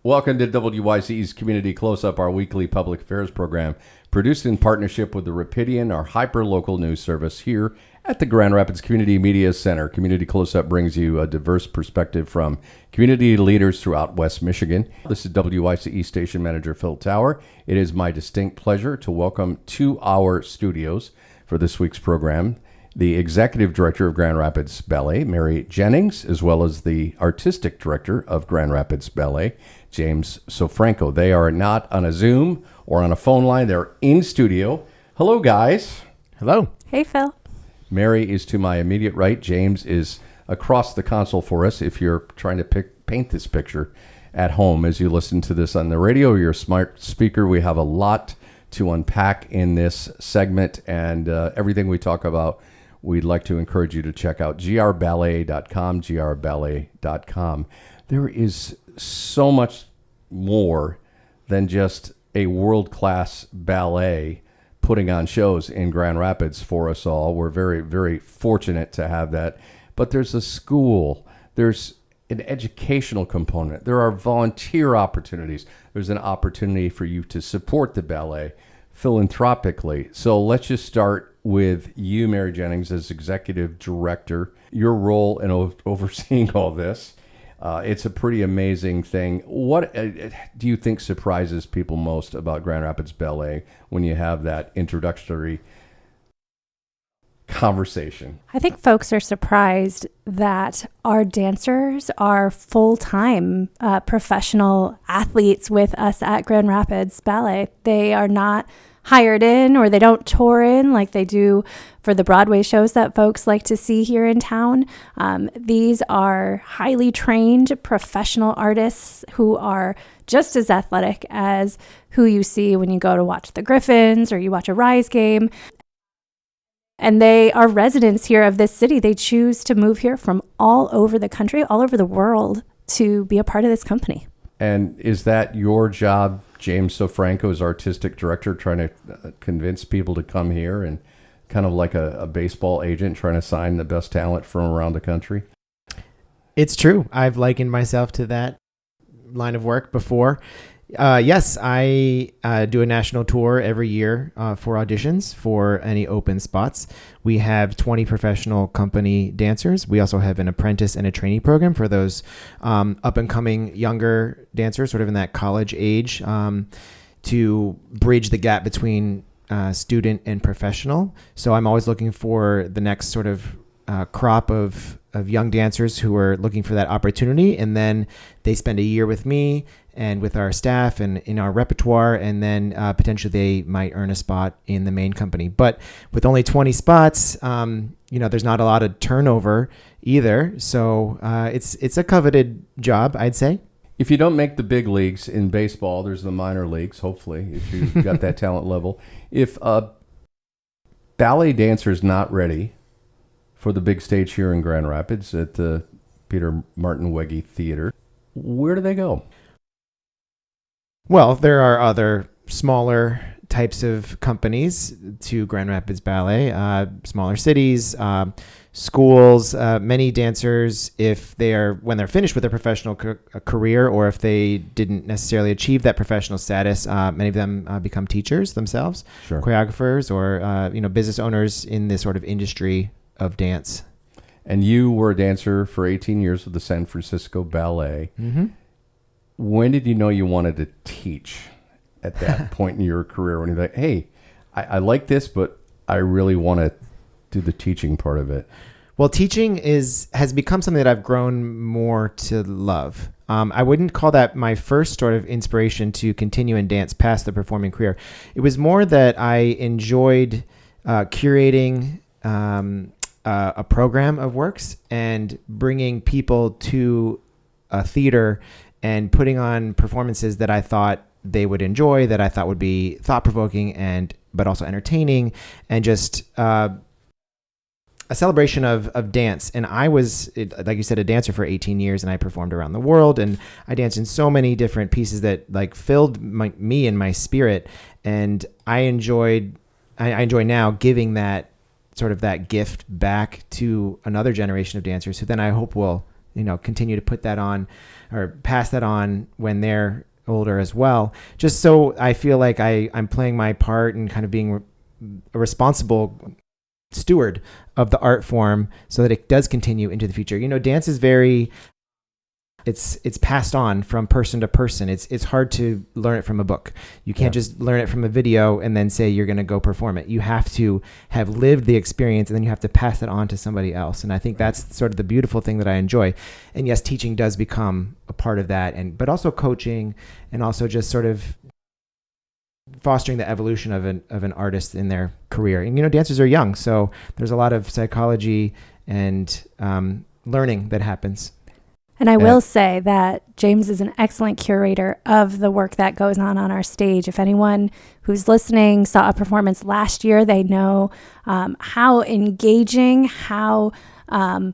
Welcome to WYCE's Community Closeup, our weekly public affairs program, produced in partnership with the Rapidian, our hyper-local news service here at the Grand Rapids Community Media Center. Community Closeup brings you a diverse perspective from community leaders throughout West Michigan. This is WYCE Station Manager Phil Tower. It is my distinct pleasure to welcome to our studios for this week's program the Executive Director of Grand Rapids Ballet, Mary Jennings, as well as the Artistic Director of Grand Rapids Ballet, James Sofranko. They are not on a Zoom or on a phone line. They're in studio. Hello, guys. Hello. Hey, Phil. Mary is to my immediate right. James is across the console for us if you're trying to paint this picture at home as you listen to this on the radio or your smart speaker. We have a lot to unpack in this segment, and everything we talk about, we'd like to encourage you to check out grballet.com, grballet.com. There is so much more than just a world-class ballet putting on shows in Grand Rapids for us all. We're very, very fortunate to have that. But there's a school. There's an educational component. There are volunteer opportunities. There's an opportunity for you to support the ballet philanthropically. So let's just start with you, Mary Jennings, as Executive Director. Your role in overseeing all this. It's a pretty amazing thing. What do you think surprises people most about Grand Rapids Ballet when you have that introductory conversation? I think folks are surprised that our dancers are full-time professional athletes with us at Grand Rapids Ballet. They are not hired in, or they don't tour in like they do for the Broadway shows that folks like to see here in town. These are highly trained professional artists who are just as athletic as who you see when you go to watch the Griffins or you watch a Rise game. And they are residents here of this city. They choose to move here from all over the country, all over the world, to be a part of this company. And is that your job, James Sofranko, as Artistic Director, trying to convince people to come here and kind of like a baseball agent trying to sign the best talent from around the country? It's true. I've likened myself to that line of work before. Yes, I do a national tour every year for auditions for any open spots. We have 20 professional company dancers. We also have an apprentice and a trainee program for those up-and-coming younger dancers, sort of in that college age, to bridge the gap between student and professional. So I'm always looking for the next sort of crop of young dancers who are looking for that opportunity, and then they spend a year with me and with our staff and in our repertoire, and then potentially they might earn a spot in the main company. But with only 20 spots, there's not a lot of turnover either. So it's a coveted job, I'd say. If you don't make the big leagues in baseball, there's the minor leagues, hopefully, if you've got that talent level. If a ballet dancer is not ready for the big stage here in Grand Rapids at the Peter Martin Wege Theatre, where do they go? Well, there are other smaller types of companies to Grand Rapids Ballet, smaller cities, schools. Many dancers, when they're finished with their professional career, or if they didn't necessarily achieve that professional status, many of them become teachers themselves, Sure. Choreographers, or business owners in this sort of industry of dance. And you were a dancer for 18 years with the San Francisco Ballet. Mm-hmm. When did you know you wanted to teach at that point in your career, when you're like, hey, I like this, but I really want to do the teaching part of it? Well, teaching has become something that I've grown more to love. I wouldn't call that my first sort of inspiration to continue in dance past the performing career. It was more that I enjoyed curating a program of works and bringing people to a theater and putting on performances that I thought they would enjoy, that I thought would be thought-provoking but also entertaining, and just a celebration of dance. And I was, like you said, a dancer for 18 years, and I performed around the world, and I danced in so many different pieces that like filled me and my spirit. And I enjoy now giving that sort of that gift back to another generation of dancers who then I hope will continue to put that on or pass that on when they're older as well. Just so I feel like I'm playing my part and kind of being a responsible steward of the art form so that it does continue into the future. Dance is it's passed on from person to person. It's hard to learn it from a book. You can't just learn it from a video and then say you're going to go perform it. You have to have lived the experience, and then you have to pass it on to somebody else. And I think that's sort of the beautiful thing that I enjoy. And yes, teaching does become a part of that, but also coaching, and also just sort of fostering the evolution of an artist in their career. And dancers are young, so there's a lot of psychology and learning that happens. And I will say that James is an excellent curator of the work that goes on our stage. If anyone who's listening saw a performance last year, they know how engaging, how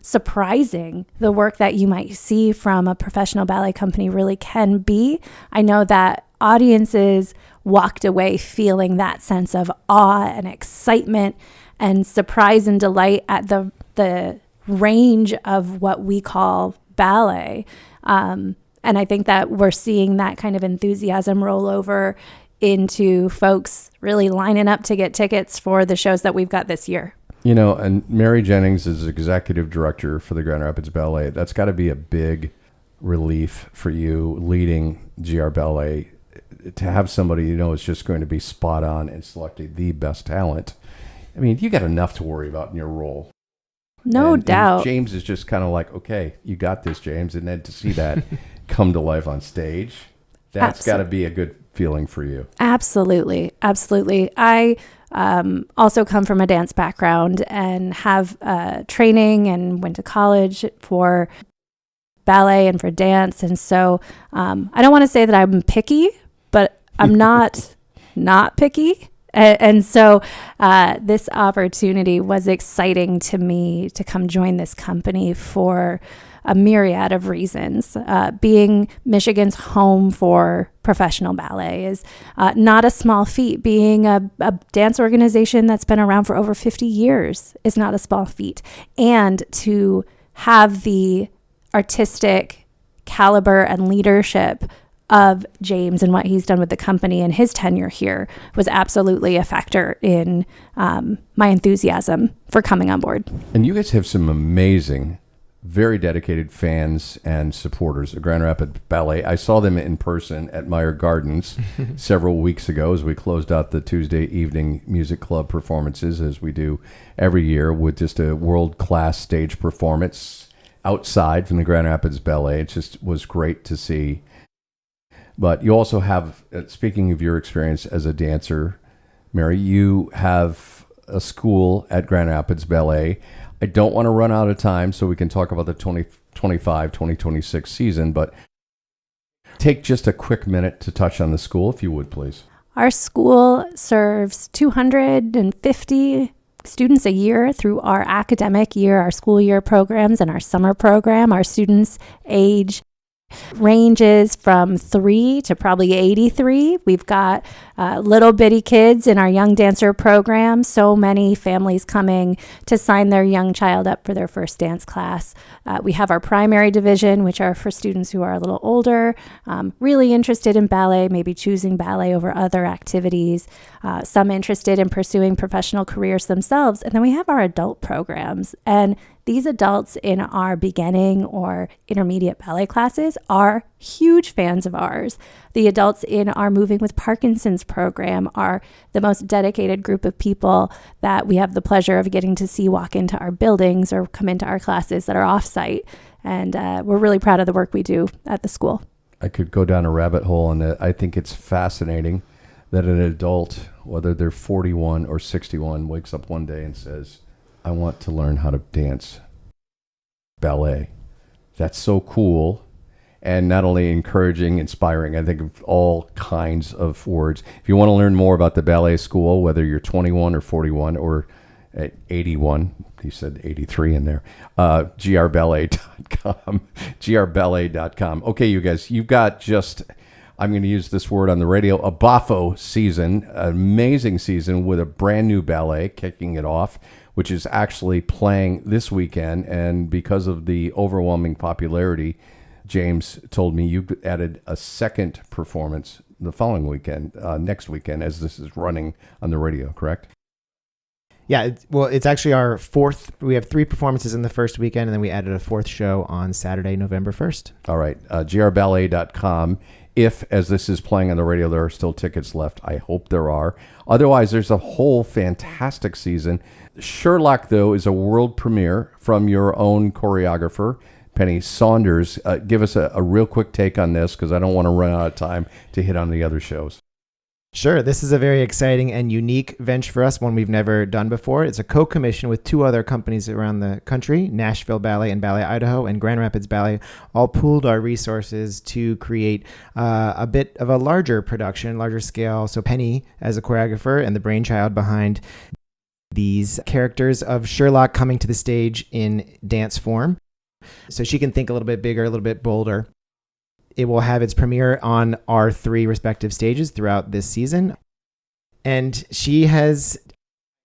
surprising the work that you might see from a professional ballet company really can be. I know that audiences walked away feeling that sense of awe and excitement and surprise and delight at the range of what we call ballet. And I think that we're seeing that kind of enthusiasm roll over into folks really lining up to get tickets for the shows that we've got this year. And Mary Jennings is executive director for the Grand Rapids Ballet. That's got to be a big relief for you leading GR Ballet, to have somebody is just going to be spot on and selecting the best talent. I mean, you got enough to worry about in your role. No doubt. And James is just kind of like, okay, you got this, James. And then to see that come to life on stage, that's got to be a good feeling for you. Absolutely. Absolutely. I also come from a dance background and have training and went to college for ballet and for dance. And so I don't want to say that I'm picky, but I'm not picky. And so this opportunity was exciting to me to come join this company for a myriad of reasons. Being Michigan's home for professional ballet is not a small feat. Being a dance organization that's been around for over 50 years is not a small feat. And to have the artistic caliber and leadership of James and what he's done with the company and his tenure here was absolutely a factor in my enthusiasm for coming on board. And you guys have some amazing, very dedicated fans and supporters of Grand Rapids Ballet. I saw them in person at Meyer Gardens several weeks ago as we closed out the Tuesday evening music club performances, as we do every year, with just a world-class stage performance outside from the Grand Rapids Ballet. It just was great to see. But you also have, speaking of your experience as a dancer, Mary, you have a school at Grand Rapids Ballet. I don't want to run out of time so we can talk about the 2025-2026 season, but take just a quick minute to touch on the school, if you would, please. Our school serves 250 students a year through our academic year, our school year programs, and our summer program. Our students age ranges from 3 to probably 83. We've got little bitty kids in our young dancer program. So many families coming to sign their young child up for their first dance class. We have our primary division, which are for students who are a little older, really interested in ballet, maybe choosing ballet over other activities, some interested in pursuing professional careers themselves. And then we have our adult programs. And these adults in our beginning or intermediate ballet classes are huge fans of ours. The adults in our Moving with Parkinson's program are the most dedicated group of people that we have the pleasure of getting to see walk into our buildings or come into our classes that are off-site. And we're really proud of the work we do at the school. I could go down a rabbit hole, and I think it's fascinating that an adult, whether they're 41 or 61, wakes up one day and says, I want to learn how to dance ballet. That's so cool. And not only encouraging, inspiring, I think of all kinds of words. If you want to learn more about the ballet school, whether you're 21 or 41 or 81, he said 83 in there, grballet.com, grballet.com. Okay, you guys, you've got just, I'm going to use this word on the radio, a boffo season, an amazing season with a brand new ballet kicking it off which is actually playing this weekend. And because of the overwhelming popularity, James told me you added a second performance the following weekend, next weekend, as this is running on the radio, correct? Yeah, it's actually our fourth. We have 3 performances in the first weekend, and then we added a 4th show on Saturday, November 1st. All right, grballet.com. If, as this is playing on the radio, there are still tickets left, I hope there are. Otherwise, there's a whole fantastic season. Sherlock, though, is a world premiere from your own choreographer, Penny Saunders. Give us a real quick take on this, because I don't want to run out of time to hit on the other shows. Sure. This is a very exciting and unique venture for us, one we've never done before. It's a co-commission with 2 other companies around the country, Nashville Ballet and Ballet Idaho and Grand Rapids Ballet, all pooled our resources to create a bit of a larger production, larger scale. So Penny, as a choreographer and the brainchild behind these characters of Sherlock coming to the stage in dance form. So she can think a little bit bigger, a little bit bolder. It will have its premiere on our 3 respective stages throughout this season. And she has,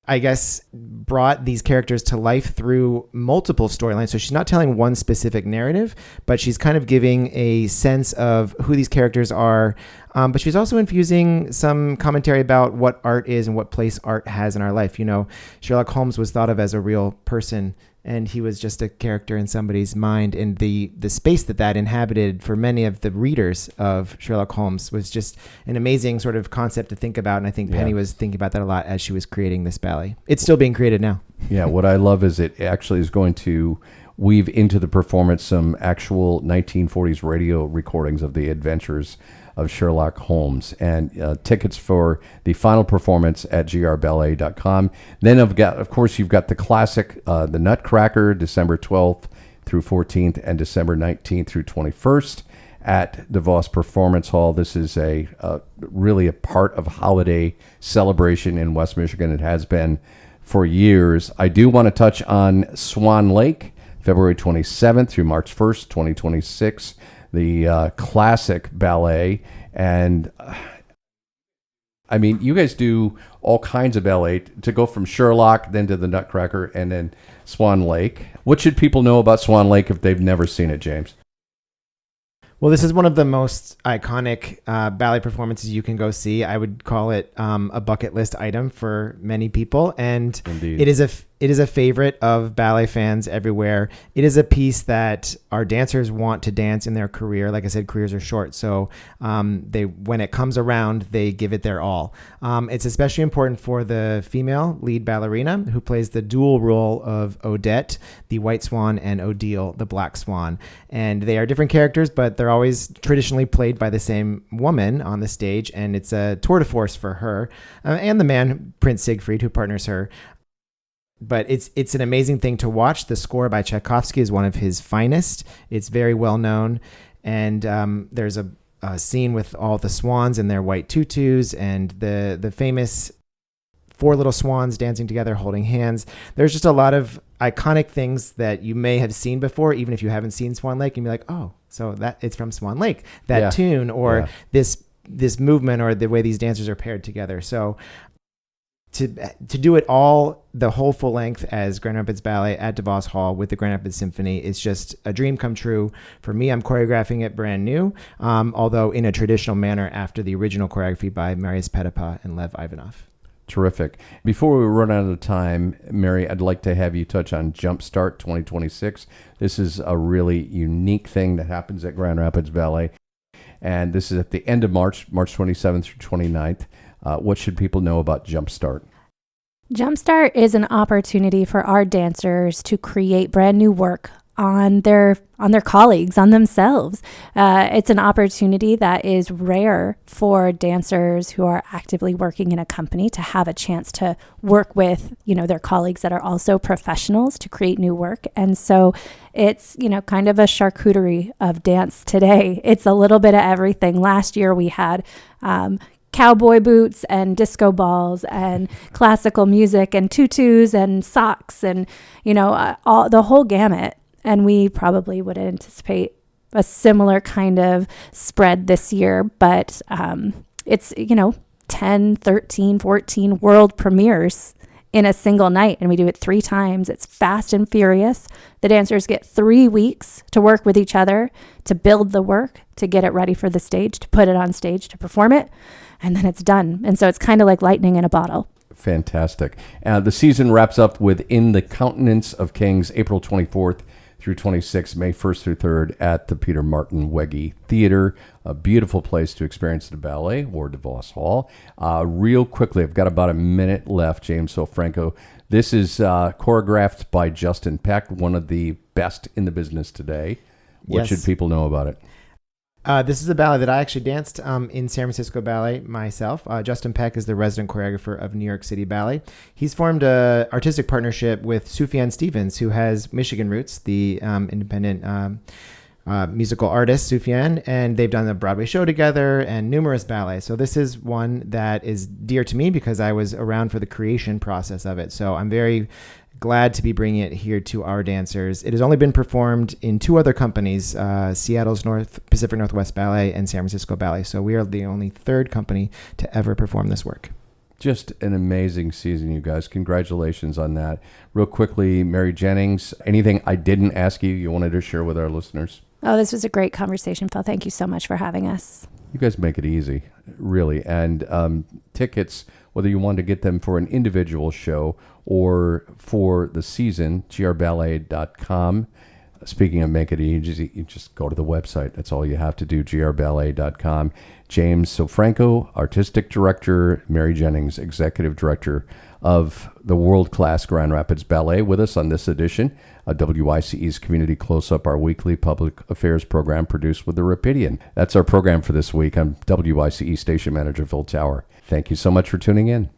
I guess, brought these characters to life through multiple storylines. So she's not telling one specific narrative, but she's kind of giving a sense of who these characters are. But she's also infusing some commentary about what art is and what place art has in our life. You know, Sherlock Holmes was thought of as a real person, and he was just a character in somebody's mind. And the space that inhabited for many of the readers of Sherlock Holmes was just an amazing sort of concept to think about. And I think Penny was thinking about that a lot as she was creating this ballet. It's still being created now. Yeah, what I love is it actually is going to weave into the performance some actual 1940s radio recordings of the adventures of Sherlock Holmes, and tickets for the final performance at grballet.com. Then of course, you've got the classic, the Nutcracker, December 12th through 14th and December 19th through 21st at DeVos Performance Hall. This is really a part of holiday celebration in West Michigan. It has been for years. I do want to touch on Swan Lake, February 27th through March 1st, 2026. The classic ballet. And I mean, you guys do all kinds of ballet to go from Sherlock, then to the Nutcracker, and then Swan Lake. What should people know about Swan Lake if they've never seen it, James? Well, this is one of the most iconic ballet performances you can go see. I would call it a bucket list item for many people, and Indeed. It is a favorite of ballet fans everywhere. It is a piece that our dancers want to dance in their career. Like I said, careers are short, so when it comes around, they give it their all. It's especially important for the female lead ballerina, who plays the dual role of Odette, the white swan, and Odile, the black swan. And they are different characters, but they're always traditionally played by the same woman on the stage, and it's a tour de force for her and the man, Prince Siegfried, who partners her. But it's an amazing thing to watch. The score by Tchaikovsky is one of his finest. It's very well known, and there's a scene with all the swans in their white tutus and the famous 4 little swans dancing together, holding hands. There's just a lot of iconic things that you may have seen before, even if you haven't seen Swan Lake, and be like, oh, so that it's from Swan Lake, that tune, or this movement, or the way these dancers are paired together. So to do it all, the whole full length as Grand Rapids Ballet at DeVos Hall with the Grand Rapids Symphony, is just a dream come true. For me, I'm choreographing it brand new, although in a traditional manner after the original choreography by Marius Petipa and Lev Ivanov. Terrific. Before we run out of time, Mary, I'd like to have you touch on Jumpstart 2026. This is a really unique thing that happens at Grand Rapids Ballet, and this is at the end of March 27th through 29th. What should people know about Jumpstart? Jumpstart is an opportunity for our dancers to create brand new work on their colleagues, on themselves. It's an opportunity that is rare for dancers who are actively working in a company to have a chance to work with, their colleagues that are also professionals to create new work. And so it's, kind of a charcuterie of dance today. It's a little bit of everything. Last year we had cowboy boots and disco balls and classical music and tutus and socks and, all the whole gamut. And we probably would anticipate a similar kind of spread this year, but it's, 10, 13, 14 world premieres in a single night, and we do it 3 times. It's fast and furious. The dancers get 3 weeks to work with each other, to build the work, to get it ready for the stage, to put it on stage, to perform it, and then it's done. And so it's kind of like lightning in a bottle. Fantastic. The season wraps up with In the Countenance of Kings, April 24th through 26th, May 1st through 3rd at the Peter Martin Wege Theatre. A beautiful place to experience the ballet, or DeVos Hall. Real quickly, I've got about a minute left, James Sofranko. This is choreographed by Justin Peck, one of the best in the business today. What should people know about it? This is a ballet that I actually danced in San Francisco Ballet myself. Justin Peck is the resident choreographer of New York City Ballet. He's formed an artistic partnership with Sufjan Stevens, who has Michigan roots, the independent musical artist, Sufjan, and they've done a Broadway show together and numerous ballets. So this is one that is dear to me because I was around for the creation process of it. So I'm very glad to be bringing it here to our dancers. It has only been performed in 2 other companies, Seattle's Pacific Northwest Ballet and San Francisco Ballet. So we are the only 3rd company to ever perform this work. Just an amazing season, you guys. Congratulations on that. Real quickly, Mary Jennings, anything I didn't ask you wanted to share with our listeners? Oh, this was a great conversation, Phil. Thank you so much for having us. You guys make it easy, really. And tickets, whether you want to get them for an individual show or for the season, grballet.com. Speaking of make it easy, you just go to the website. That's all you have to do, grballet.com. James Sofranko, Artistic Director, Mary Jennings, Executive Director of the world-class Grand Rapids Ballet, with us on this edition of WYCE's Community Closeup, our weekly public affairs program produced with the Rapidian. That's our program for this week. I'm WYCE Station Manager Phil Tower. Thank you so much for tuning in.